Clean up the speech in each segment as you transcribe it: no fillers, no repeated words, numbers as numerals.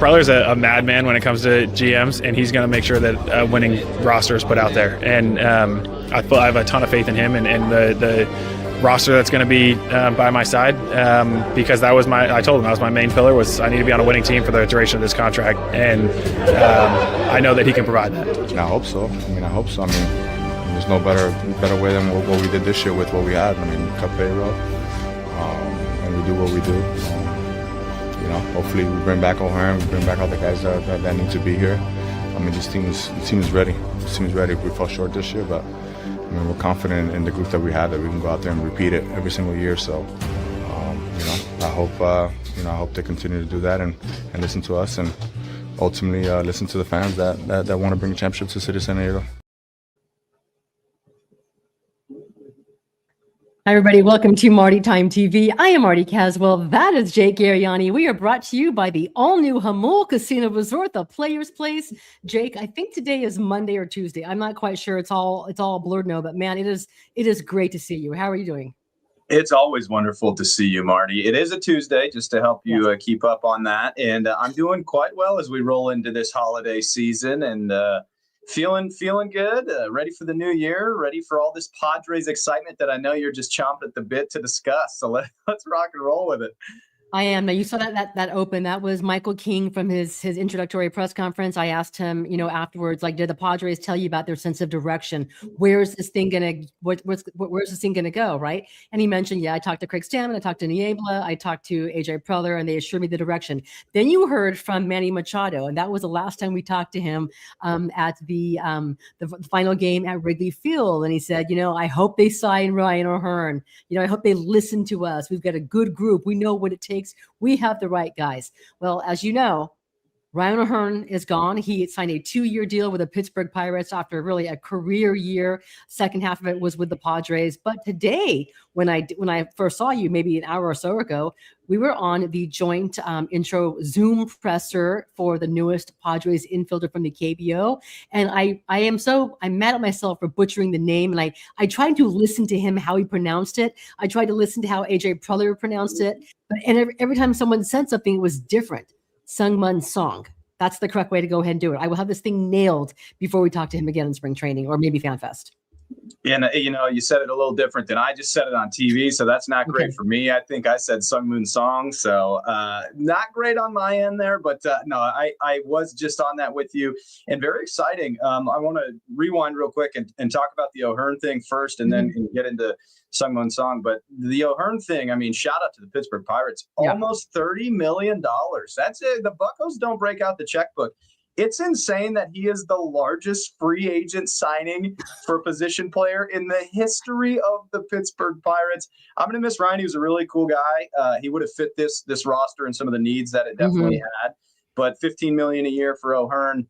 Preller's a madman when it comes to GMs, and he's going to make sure that winning roster is put out there. And I have a ton of faith in him and the roster that's going to be by my side, because I told him that was my main pillar, was I need to be on a winning team for the duration of this contract, and I know that he can provide that. I hope so. I hope so. There's no better way than what we did this year with what we had. Cut payroll, and we do what we do. Hopefully we bring back O'Hearn, we bring back all the guys that need to be here. This team is ready. This team is ready. We fell short this year, but we're confident in the group that we have, that we can go out there and repeat it every single year. So, I hope they continue to do that and listen to us, and ultimately listen to the fans that want to bring a championship to the city of San Diego. Hi, everybody. Welcome to Marty Time TV. I am Marty Caswell. That is Jake Garegnani. We are brought to you by the all-new Hamul Casino Resort, the Players Place. Jake, I think today is Monday or Tuesday. I'm not quite sure. It's all blurred now, but man, it is great to see you. How are you doing? It's always wonderful to see you, Marty. It is a Tuesday, just to help you keep up on that. And I'm doing quite well as we roll into this holiday season, and feeling good, ready for the new year, ready for all this Padres excitement that I know you're just chomping at the bit to discuss. So let's rock and roll with it. I am. Now, you saw that open. That was Michael King from his introductory press conference. I asked him, afterwards, did the Padres tell you about their sense of direction? Where's this thing where's this thing gonna go, right? And he mentioned, I talked to Craig Stammen, I talked to Niebla, I talked to AJ Preller, and they assured me the direction. Then you heard from Manny Machado, and that was the last time we talked to him at the final game at Wrigley Field. And he said, I hope they sign Ryan O'Hearn. I hope they listen to us. We've got a good group. We know what it takes. We have the right guys. Well, as you know, Ryan O'Hearn is gone. He signed a 2-year deal with the Pittsburgh Pirates after really a career year. Second half of it was with the Padres. But today, when I first saw you, maybe an hour or so ago, we were on the joint intro Zoom presser for the newest Padres infielder from the KBO. And I'm mad at myself for butchering the name. And I tried to listen to him, how he pronounced it. I tried to listen to how AJ Preller pronounced it. And every time someone said something, it was different. Sung-Mun Song. That's the correct way to go ahead and do it. I will have this thing nailed before we talk to him again in spring training or maybe FanFest. And, you said it a little different than I just said it on TV, so that's not great for me. I think I said Sung-Mun Song, so not great on my end there. But, no, I was just on that with you, and very exciting. I want to rewind real quick and talk about the O'Hearn thing first, and then get into Sung-Mun Song. But the O'Hearn thing, shout out to the Pittsburgh Pirates. Almost $30 million. That's it. The Buccos don't break out the checkbook. It's insane that he is the largest free agent signing for a position player in the history of the Pittsburgh Pirates. I'm going to miss Ryan. He was a really cool guy. He would have fit this roster and some of the needs that it definitely had. But $15 million a year for O'Hearn,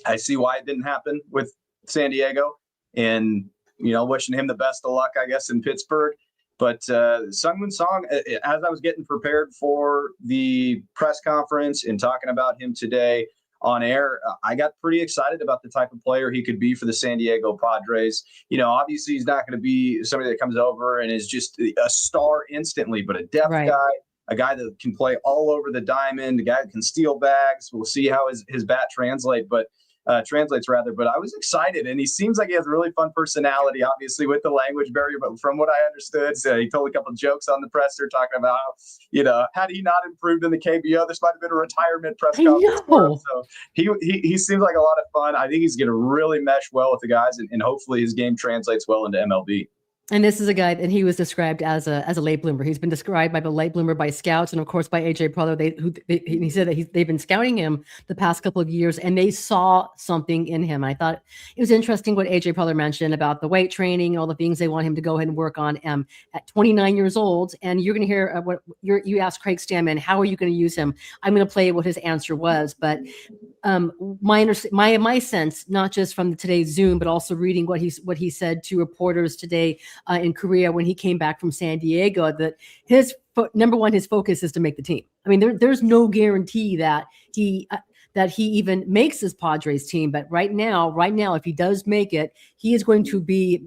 I see why it didn't happen with San Diego. And, wishing him the best of luck, I guess, in Pittsburgh. But Sung-Mun Song, as I was getting prepared for the press conference and talking about him today on air, I got pretty excited about the type of player he could be for the San Diego Padres. Obviously he's not going to be somebody that comes over and is just a star instantly, but a depth guy, a guy that can play all over the diamond, a guy that can steal bags. We'll see how his bat translates, but I was excited, and he seems like he has a really fun personality, obviously with the language barrier, but from what I understood, so he told a couple of jokes on the presser talking about, had he not improved in the KBO, this might have been a retirement press conference for him. So he seems like a lot of fun. I think he's going to really mesh well with the guys, and hopefully his game translates well into MLB. And this is a guy, and he was described as a late bloomer. He's been described by the late bloomer by scouts, and of course by AJ Preller. He said that they've been scouting him the past couple of years, and they saw something in him. I thought it was interesting what AJ Preller mentioned about the weight training and all the things they want him to go ahead and work on at 29 years old. And you're going to hear what you asked Craig Stammen, how are you going to use him? I'm going to play what his answer was, but my sense, not just from today's Zoom, but also reading what he said to reporters today in Korea when he came back from San Diego, that his number one, his focus is to make the team. There's no guarantee that that he even makes this Padres team. But right now, if he does make it, he is going to be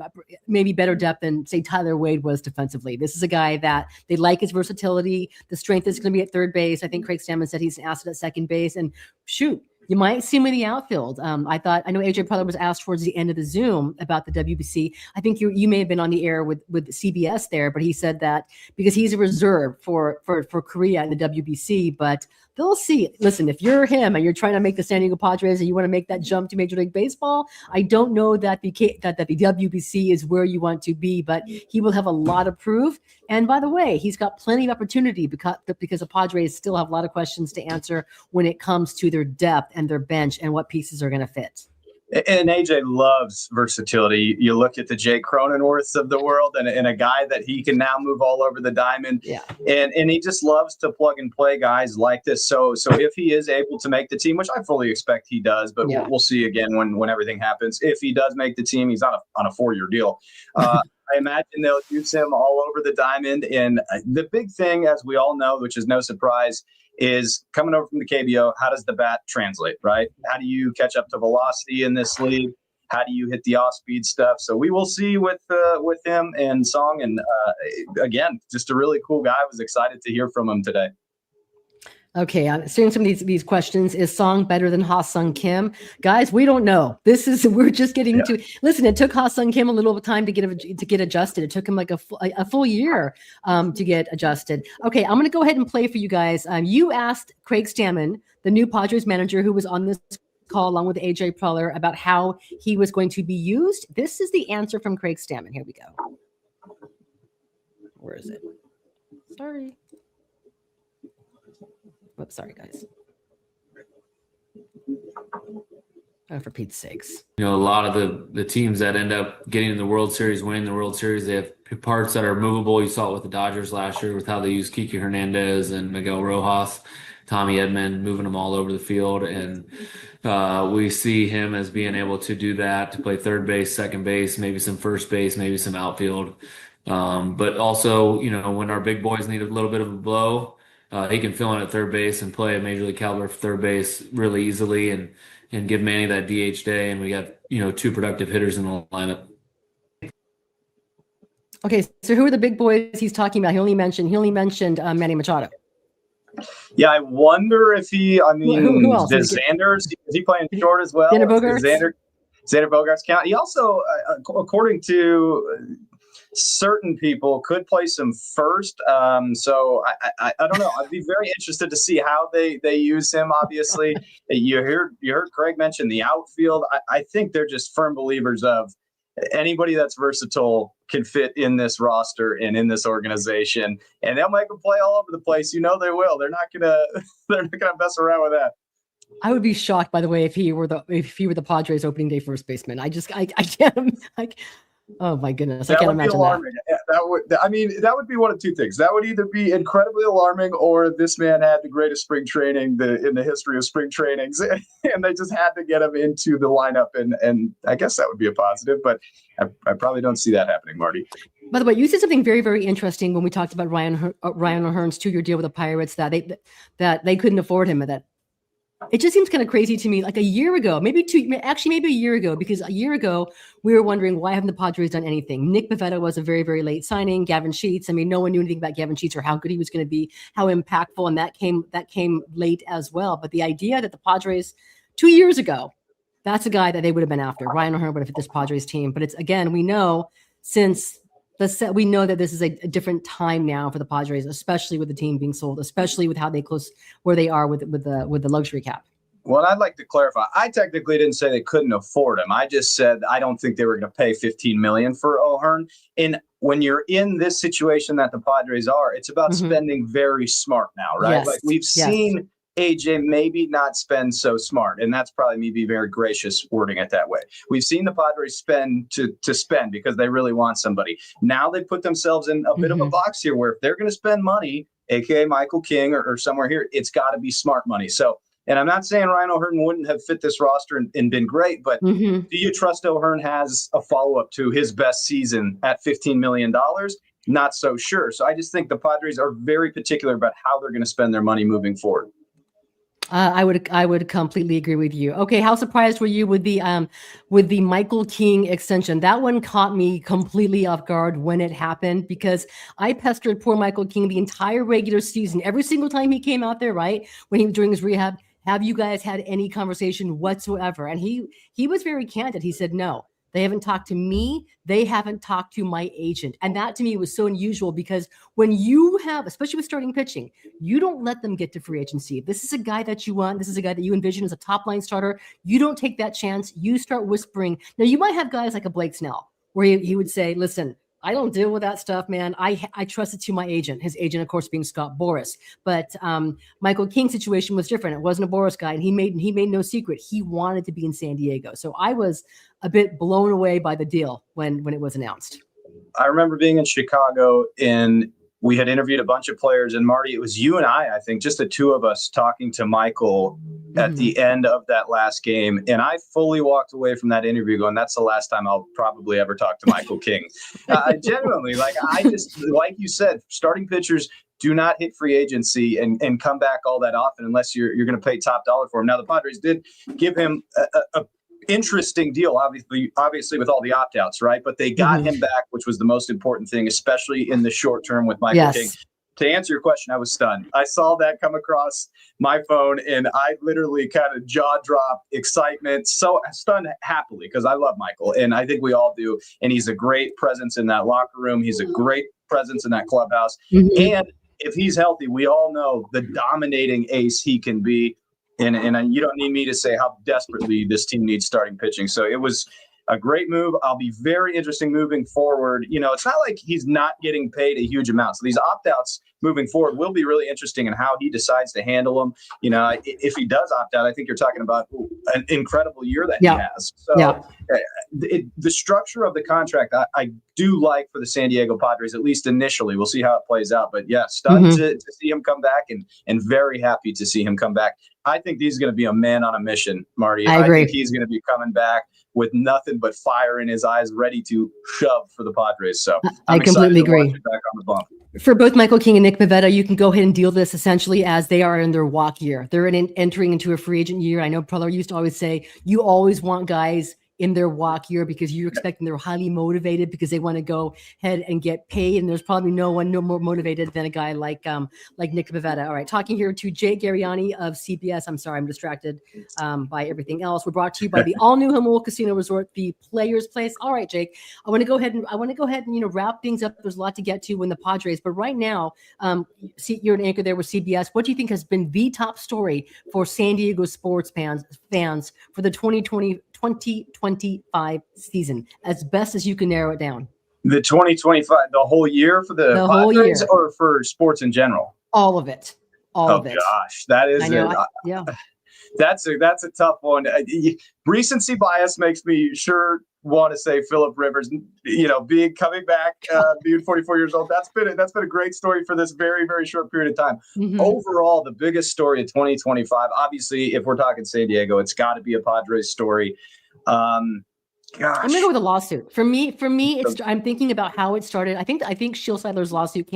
maybe better depth than, say, Tyler Wade was defensively. This is a guy that they like his versatility. The strength is going to be at third base. I think Craig Stammen said he's an asset at second base. And shoot, you might see him in the outfield. I know AJ Preller was asked towards the end of the Zoom about the WBC. I think you may have been on the air with CBS there, but he said that because he's a reserve for Korea in the WBC, but they'll see. Listen, if you're him and you're trying to make the San Diego Padres and you want to make that jump to Major League Baseball, I don't know that the WBC is where you want to be, but he will have a lot of proof. And by the way, he's got plenty of opportunity because the Padres still have a lot of questions to answer when it comes to their depth and their bench and what pieces are going to fit. And AJ loves versatility. You look at the Jay Cronenworths of the world and a guy that he can now move all over the diamond. Yeah. And he just loves to plug and play guys like this. So if he is able to make the team, which I fully expect he does, but we'll see again when everything happens. If he does make the team, he's on a 4-year deal. I imagine they'll use him all over the diamond. And the big thing, as we all know, which is no surprise, is coming over from the KBO. How does the bat translate, right? How do you catch up to velocity in this league? How do you hit the off-speed stuff? So we will see with him and Song. And again, just a really cool guy. I was excited to hear from him today. Okay, I'm seeing some of these questions. Is Song better than Ha-Sung Kim? Guys, we don't know. We're just getting to listen. It took Ha-Sung Kim a little bit of time to get adjusted. It took him like a full year to get adjusted. Okay, I'm going to go ahead and play for you guys. You asked Craig Stammen, the new Padres manager, who was on this call along with AJ Preller, about how he was going to be used. This is the answer from Craig Stammen. Here we go. Where is it? Sorry. Oops, sorry, guys. Oh, for Pete's sakes. A lot of the teams that end up getting in the World Series, winning the World Series, they have parts that are movable. You saw it with the Dodgers last year with how they used Kiki Hernandez and Miguel Rojas, Tommy Edman, moving them all over the field. And we see him as being able to do that, to play third base, second base, maybe some first base, maybe some outfield. But also, when our big boys need a little bit of a blow, he can fill in at third base and play a major league caliber for third base really easily and give Manny that DH day. And we got, 2 productive hitters in the lineup. Okay, so who are the big boys he's talking about? He only mentioned Manny Machado. Yeah, I wonder if who else? Does Xander, is he playing short as well? Xander Bogaerts? Xander Bogaerts count. He also, according to certain people, could play some first. So I don't know. I'd be very interested to see how they use him. Obviously, you heard Craig mention the outfield. I think they're just firm believers of anybody that's versatile can fit in this roster and in this organization, and they'll make them play all over the place. They will. They're not gonna mess around with that. I would be shocked, by the way, if he were the Padres opening day first baseman. I can't. Oh my goodness! I can't imagine alarming. that. That would be one of two things. That would either be incredibly alarming, or this man had the greatest spring training in the history of spring trainings, and they just had to get him into the lineup. And I guess that would be a positive, but I probably don't see that happening, Marty. By the way, you said something very, very interesting when we talked about Ryan O'Hearn's 2-year deal with the Pirates, that they couldn't afford him, and that. It just seems kind of crazy to me, like a year ago, maybe a year ago, because a year ago we were wondering, why haven't the Padres done anything? Nick Pivetta was a very, very late signing. Gavin Sheets, no one knew anything about Gavin Sheets or how good he was going to be, how impactful, and that came late as well. But the idea that the Padres 2 years ago, that's a guy that they would have been after. Ryan O'Hearn would have fit this Padres team. But it's, again, we know that this is a different time now for the Padres, especially with the team being sold, especially with how where they are with the luxury cap. Well, I'd like to clarify. I technically didn't say they couldn't afford him. I just said I don't think they were going to pay $15 million for O'Hearn. And when you're in this situation that the Padres are, it's about spending very smart now, right? Yes. Like we've seen AJ maybe not spend so smart, and that's probably me being very gracious wording it that way. We've seen the Padres spend to spend because they really want somebody. Now they put themselves in a bit of a box here where if they're going to spend money, aka Michael King or somewhere here, it's got to be smart money. So, and I'm not saying Ryan O'Hearn wouldn't have fit this roster and been great, but do you trust O'Hearn has a follow-up to his best season at $15 million? Not so sure. So I just think the Padres are very particular about how they're going to spend their money moving forward. I would completely agree with you. Okay, how surprised were you with the Michael King extension? That one caught me completely off guard when it happened because I pestered poor Michael King the entire regular season. Every single time he came out there, right, when he was during his rehab, have you guys had any conversation whatsoever? And he was very candid. He said no. They haven't talked to me. They haven't talked to my agent. And that to me was so unusual because when you have, especially with starting pitching, you don't let them get to free agency. If this is a guy that you want, this is a guy that you envision as a top line starter, you don't take that chance. You start whispering. Now, you might have guys like a Blake Snell where he would say, listen, I don't deal with that stuff, man. I trust it to my agent. His agent, of course, being Scott Boras. But Michael King's situation was different. It wasn't a Boras guy, and he made no secret. He wanted to be in San Diego. So I was a bit blown away by the deal when it was announced. I remember being in Chicago and we had interviewed a bunch of players, and Marty, it was you and I think just the two of us talking to Michael at the end of that last game. And I fully walked away from that interview going, that's the last time I'll probably ever talk to Michael King. Genuinely, I just, like you said, starting pitchers do not hit free agency and come back all that often unless you're going to pay top dollar for him. Now, the Padres did give him a interesting deal, obviously with all the opt-outs, right? But they got him back, which was the most important thing, especially in the short term with Michael King. To answer your question, I was stunned. I saw that come across my phone and I literally kind of jaw dropped, excitement, so stunned happily because I love Michael and I think we all do. And he's a great presence in that locker room. He's a great presence in that clubhouse. And if he's healthy, we all know the dominating ace he can be. And you don't need me to say how desperately this team needs starting pitching. So it was a great move. I'll be very interesting moving forward. You know, it's not like he's not getting paid a huge amount. So these opt-outs moving forward will be really interesting in how he decides to handle them. You know, if he does opt out, I think you're talking about an incredible year that he has. So the structure of the contract, I do like for the San Diego Padres, at least initially. We'll see how it plays out. But yeah, stunned to see him come back and very happy to see him come back. I think he's going to be a man on a mission, Marty. I agree. think he's going to be coming back with nothing but fire in his eyes, ready to shove for the Padres. So I completely agree. Back on the bump. For both Michael King and Nick Pivetta, you can go ahead and deal this essentially as they are in their walk year. They're entering into a free agent year. I know Preller used to always say, you always want guys in their walk year because you're expecting they're highly motivated because they want to go ahead and get paid. And there's probably no one more motivated than a guy like Nick Pivetta. All right. Talking here to Jay Garegnani of CBS. I'm sorry, I'm distracted by everything else. We're brought to you by the all new Jamul Casino Resort, the Players Place. All right, Jake, I want to go ahead and wrap things up. There's a lot to get to in the Padres, but right now, you're an anchor there with CBS. What do you think has been the top story for San Diego sports fans for the 2025 season, as best as you can narrow it down? The 2025, the whole year for the Padres or for sports in general? All of it. All of it. Oh gosh, that is yeah. That's a tough one. Recency bias makes me want to say Phillip Rivers. You know, coming back, being 44 years old. That's been a great story for this very, very short period of time. Overall, the biggest story of 2025. Obviously, if we're talking San Diego, it's got to be a Padres story. Gosh. I'm gonna go with a lawsuit. For me, I'm thinking about how it started. I think Shieldsider's lawsuit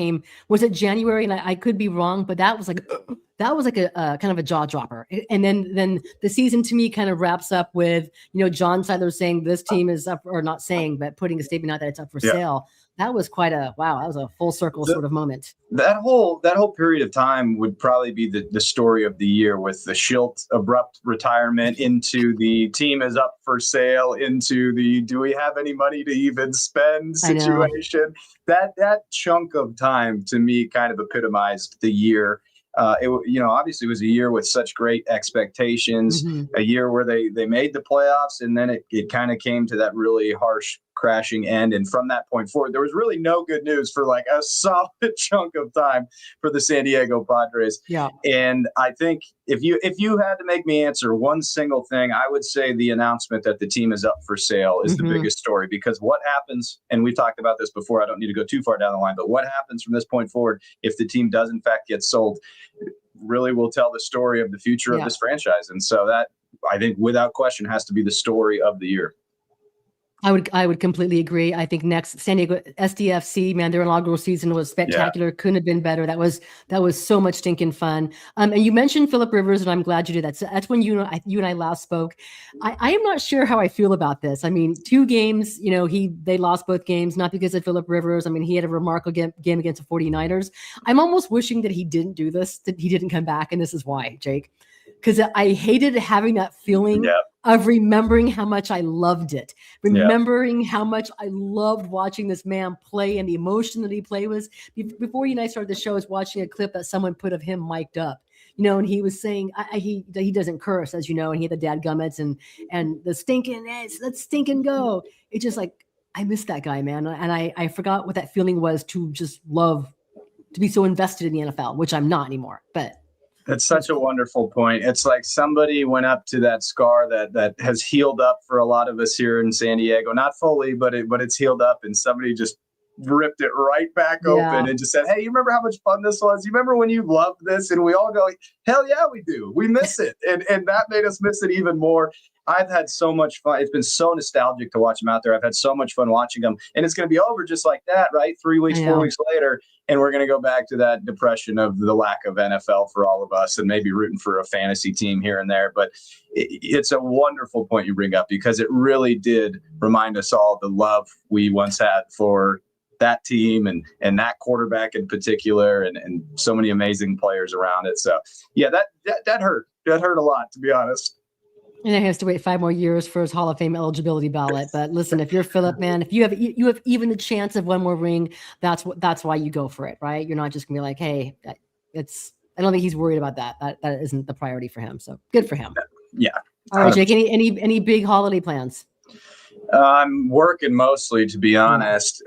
was it January, and I could be wrong, but that was like a kind of a jaw dropper. And then the season to me kind of wraps up with John Seidler saying this team is up, or not saying, but putting a statement out that it's up for sale. That was quite that was a full circle sort of moment. That whole period of time would probably be the story of the year, with the Schilt abrupt retirement into the team is up for sale, into the do we have any money to even spend situation. That chunk of time to me kind of epitomized the year. Obviously it was a year with such great expectations, a year where they made the playoffs, and then it kind of came to that really harsh crashing end. And from that point forward, there was really no good news for like a solid chunk of time for the San Diego Padres. Yeah. And I think if you had to make me answer one single thing, I would say the announcement that the team is up for sale is the biggest story, because what happens, and we've talked about this before, I don't need to go too far down the line, but what happens from this point forward if the team does in fact get sold really will tell the story of the future of this franchise. And so that, I think, without question, has to be the story of the year. I would completely agree. I think next San Diego SDFC, man, their inaugural season was spectacular. Couldn't have been better. That was so much stinking fun. And you mentioned Philip Rivers, and I'm glad you did that. So that's when you and I last spoke. I am not sure how I feel about this. I mean, 2 games, they lost both games, not because of Philip Rivers. I mean, he had a remarkable game against the 49ers. I'm almost wishing that he didn't do this, that he didn't come back, and this is why, Jake. Because I hated having that feeling of remembering how much I loved it, remembering how much I loved watching this man play and the emotion that he played was. Before you and I started the show, I was watching a clip that someone put of him mic'd up, and he was saying he doesn't curse, as you know, and he had the dadgummits and the stinking, let's stinking go. It's just like, I miss that guy, man. And I forgot what that feeling was to just love, to be so invested in the NFL, which I'm not anymore, but. That's such a wonderful point. It's like somebody went up to that scar that has healed up for a lot of us here in San Diego, not fully, but it's healed up, and somebody just ripped it right back open and just said, hey, you remember how much fun this was? You remember when you loved this? And we all go, hell yeah, we do. We miss it. And that made us miss it even more. I've had so much fun. It's been so nostalgic to watch them out there. I've had so much fun watching them. And it's going to be over just like that, right? 3 weeks, 4 weeks later. And we're going to go back to that depression of the lack of NFL for all of us, and maybe rooting for a fantasy team here and there. But it's a wonderful point you bring up, because it really did remind us all the love we once had for that team and that quarterback in particular, and so many amazing players around it. So yeah, that hurt. That hurt a lot, to be honest. And he has to wait 5 more years for his Hall of Fame eligibility ballot. But listen, if you're Philip, man, if you have even the chance of one more ring, that's why you go for it, right? You're not just gonna be like, hey, I don't think he's worried about that. That isn't the priority for him. So good for him. Yeah. All right, Jake. Any big holiday plans? I'm working mostly, to be honest.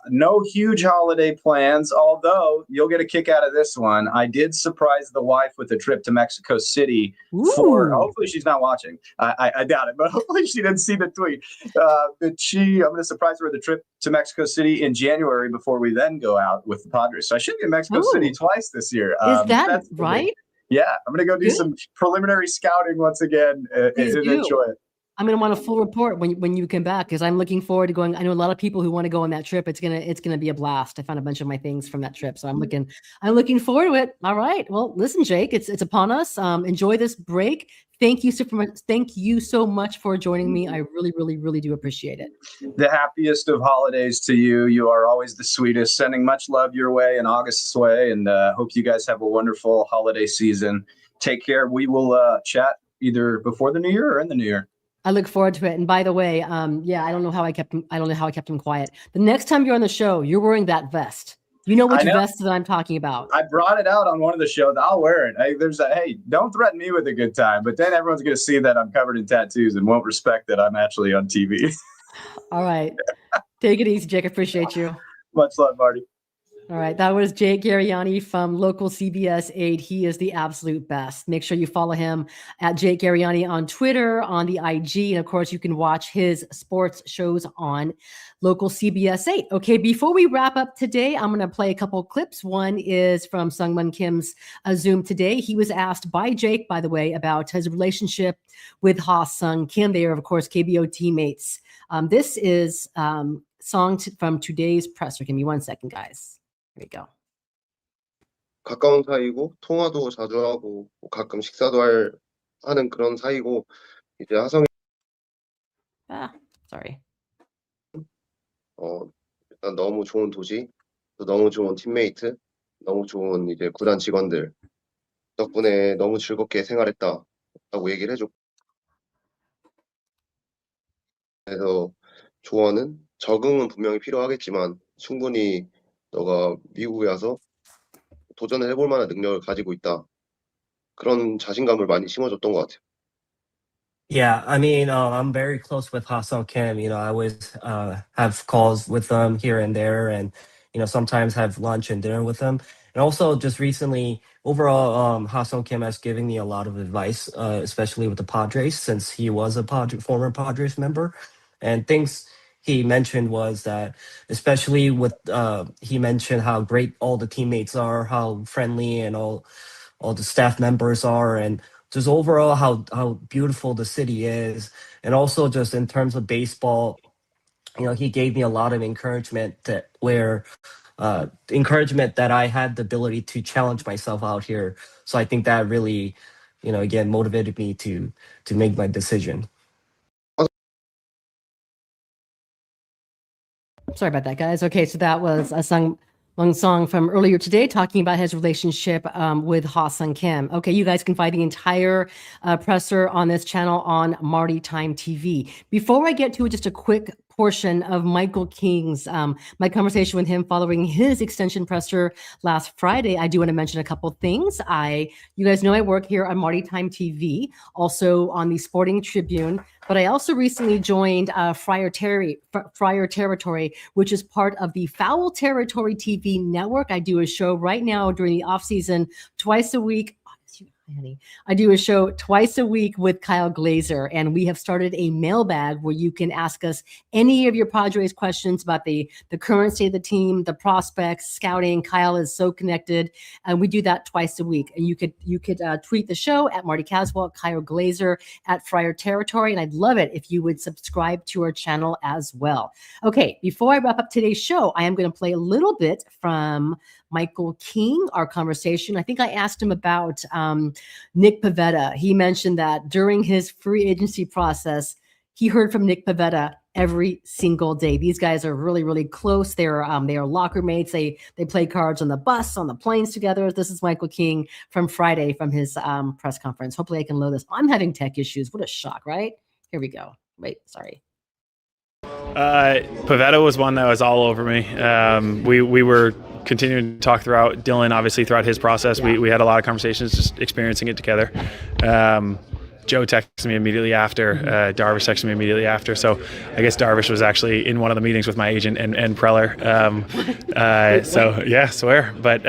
No huge holiday plans, although you'll get a kick out of this one. I did surprise the wife with a trip to Mexico City. Hopefully she's not watching. I doubt it, but hopefully she didn't see the tweet. But I'm going to surprise her with a trip to Mexico City in January before we then go out with the Padres. So I should be in Mexico City twice this year. Is that right? Yeah, I'm going to go do some preliminary scouting once again and enjoy it. I'm going to want a full report when you come back, because I'm looking forward to going. I know a lot of people who want to go on that trip. It's gonna be a blast. I found a bunch of my things from that trip, so I'm looking forward to it. All right. Well, listen, Jake, it's upon us. Enjoy this break. Thank you so much for joining me. I really, really, really do appreciate it. The happiest of holidays to you. You are always the sweetest. Sending much love your way and August's way, and hope you guys have a wonderful holiday season. Take care. We will chat either before the new year or in the new year. I look forward to it. And by the way, I don't know how I kept him quiet. The next time you're on the show, you're wearing that vest. You know which vest that I'm talking about. I brought it out on one of the shows. I'll wear it. Hey, don't threaten me with a good time. But then everyone's going to see that I'm covered in tattoos and won't respect that I'm actually on TV. All right. Take it easy, Jake. I appreciate you. Much love, Marty. All right. That was Jake Garegnani from local CBS 8. He is the absolute best. Make sure you follow him at Jake Garegnani on Twitter, on the IG. And of course, you can watch his sports shows on local CBS 8. Okay. Before we wrap up today, I'm going to play a couple of clips. One is from Sung-Mun Kim's Zoom today. He was asked by Jake, by the way, about his relationship with Ha-Sung Kim. They are, of course, KBO teammates. This is song from today's presser. Give me 1 second, guys. Here we go. 가까운 사이고 통화도 자주 하고 가끔 식사도 하는 그런 사이고 이제 하성이 sorry. 일단 너무 좋은 도시, 또 너무 좋은 팀메이트, 너무 좋은 이제 구단 직원들 덕분에 너무 즐겁게 생활했다라고 얘기를 해줬고, 그래서 조언은 적응은 분명히 필요하겠지만 충분히 너가 미국에 와서 도전을 해볼 만한 능력을 가지고 있다. 그런 자신감을 많이 심어줬던 것 같아요. Yeah, I mean, I'm very close with Ha-Sung Kim. I always have calls with them here and there, and sometimes have lunch and dinner with them. And also, just recently, overall, Ha-Sung Kim has given me a lot of advice, especially with the Padres, since he was a former Padres member. And things he mentioned was that, especially with he mentioned how great all the teammates are, how friendly and all the staff members are, and just overall how beautiful the city is. And also just in terms of baseball, he gave me a lot of encouragement encouragement that I had the ability to challenge myself out here. So I think that really, again, motivated me to make my decision. Sorry about that, guys. Okay, so that was a Sung-Mun Song from earlier today talking about his relationship with Ha-Seong Kim. Okay, you guys can find the entire presser on this channel on Marty Time TV. Before I get to it, just a quick portion of Michael King's my conversation with him following his extension presser last Friday. I do want to mention a couple things. You guys know I work here on Marty Time TV, also on the Sporting Tribune, but I also recently joined Friar Territory, which is part of the Foul Territory TV network. I do a show right now during the off season twice a week. Honey. I do a show twice a week with Kyle Glazer, and we have started a mailbag where you can ask us any of your Padres questions about the current state of the team, the prospects, scouting. Kyle is so connected, and we do that twice a week. And you could tweet the show at Marty Caswell, Kyle Glazer at Friar Territory, and I'd love it if you would subscribe to our channel as well. Okay, before I wrap up today's show, I am going to play a little bit from Michael King, our conversation. I think I asked him about Nick Pivetta. He mentioned that during his free agency process, he heard from Nick Pivetta every single day. These guys are really, really close. They are locker mates. They play cards on the bus, on the planes together. This is Michael King from Friday from his press conference. Hopefully I can load this. I'm having tech issues. What a shock, right? Here we go. Wait, sorry. Pivetta was one that was all over me. We were continuing to talk throughout Dylan, obviously throughout his process. Yeah. We had a lot of conversations just experiencing it together. Joe texted me immediately after. Darvish texted me immediately after. So I guess Darvish was actually in one of the meetings with my agent and Preller. So yeah, swear. But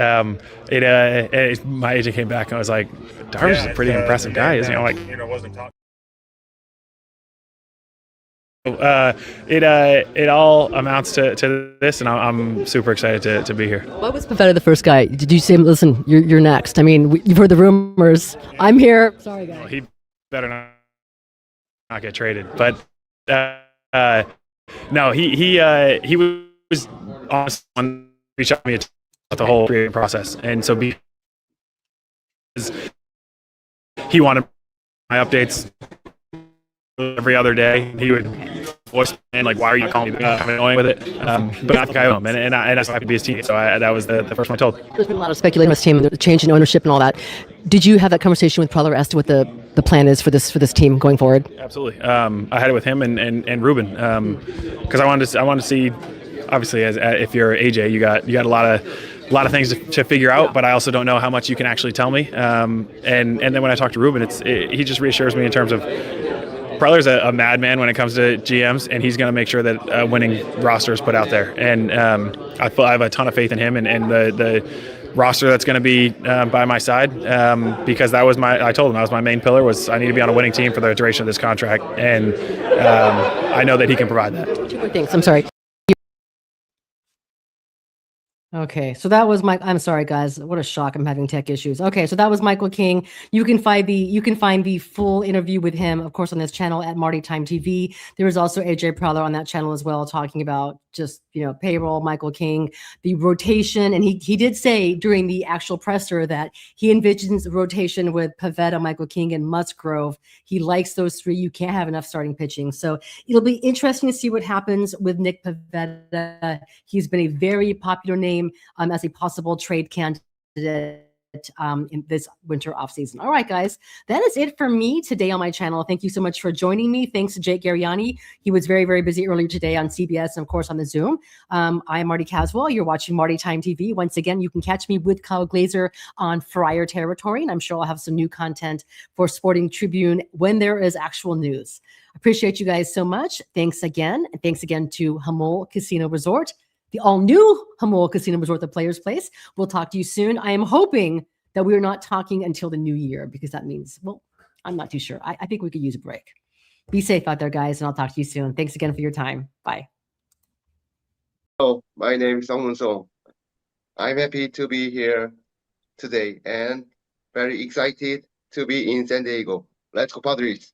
my agent came back and I was like, Darvish is a pretty impressive guy, isn't he? I'm like, wasn't talking. It all amounts to this, and I'm super excited to be here. Why was Pivetta the first guy? Did you say, listen, you're next? I mean, you've heard the rumors. I'm here. Sorry, guys. Well, he better not get traded. But no, he was honest on reach out to me about the whole creative process, and so because he wanted my updates every other day, he would voice and like, why are you calling me? I'm annoying with it, but I think I owe him, and I'm so happy to be his team. So that was the first one I told. There's been a lot of speculation on this team, the change in ownership and all that. Did you have that conversation with Preller as to what the plan is for this team going forward? Absolutely. I had it with him and Ruben because I wanted to see, obviously, if you're AJ, you got a lot of things to figure out, but I also don't know how much you can actually tell me. And then when I talk to Ruben, he just reassures me in terms of Preller's a madman when it comes to GMs, and he's going to make sure that winning roster is put out there. And I have a ton of faith in him and the roster that's going to be by my side because I told him that was my main pillar was I need to be on a winning team for the duration of this contract, and I know that he can provide that. Two more things. I'm sorry. Okay, so that was I'm sorry, guys. What a shock! I'm having tech issues. Okay, so that was Michael King. You can find the full interview with him, of course, on this channel at Marty Time TV. There was also AJ Preller on that channel as well, talking about just payroll, Michael King, the rotation, and he did say during the actual presser that he envisions the rotation with Pivetta, Michael King, and Musgrove. He likes those three. You can't have enough starting pitching, so it'll be interesting to see what happens with Nick Pivetta. He's been a very popular name as a possible trade candidate in this winter offseason. All right, guys, that is it for me today on my channel. Thank you so much for joining me. Thanks to Jake Garegnani. He was very, very busy earlier today on CBS and, of course, on the Zoom. I am Marty Caswell. You're watching Marty Time TV. Once again, you can catch me with Kyle Glazer on Friar Territory, and I'm sure I'll have some new content for Sporting Tribune when there is actual news. Appreciate you guys so much. Thanks again. And thanks again to Hamul Casino Resort, the all-new Hamul Casino Resort, the Players Place. We'll talk to you soon. I am hoping that we're not talking until the new year because that means, well, I'm not too sure. I think we could use a break. Be safe out there, guys, and I'll talk to you soon. Thanks again for your time. Bye. Hello, my name is Sung-Mun Song. I'm happy to be here today and very excited to be in San Diego. Let's go Padres!